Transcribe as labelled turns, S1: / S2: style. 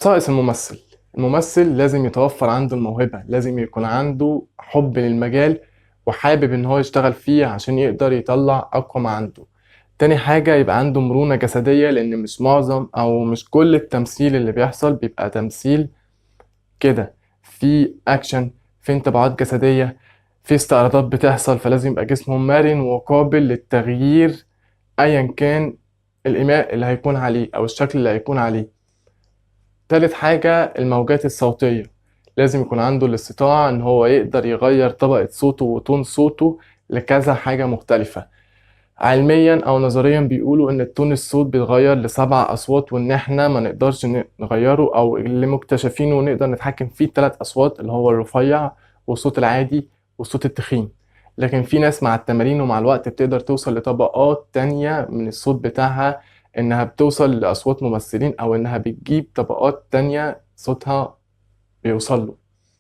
S1: خصائص الممثل لازم يتوفر عنده الموهبة، لازم يكون عنده حب للمجال وحابب ان هو يشتغل فيه عشان يقدر يطلع اقوى ما عنده. تاني حاجة يبقى عنده مرونة جسدية، لان مش معظم او مش كل التمثيل اللي بيحصل بيبقى تمثيل كده، في اكشن، في انطباعات جسدية، في استعراضات بتحصل، فلازم يبقى جسمه مرن وقابل للتغيير ايا كان الايماء اللي هيكون عليه او الشكل اللي هيكون عليه. تالت حاجة الموجات الصوتية، لازم يكون عنده الاستطاعة ان هو يقدر يغير طبقة صوته وتون صوته لكذا حاجة مختلفة. علميا او نظريا بيقولوا ان التون الصوت بيتغير ل7 اصوات، وان احنا ما نقدرش نغيره، او اللي مكتشفينه نقدر نتحكم فيه 3 اصوات، اللي هو الرفيع والصوت العادي والصوت التخين. لكن في ناس مع التمارين ومع الوقت بتقدر توصل لطبقات تانية من الصوت بتاعها، انها بتوصل لاصوات ممثلين، او انها بتجيب طبقات تانية صوتها بيوصل له.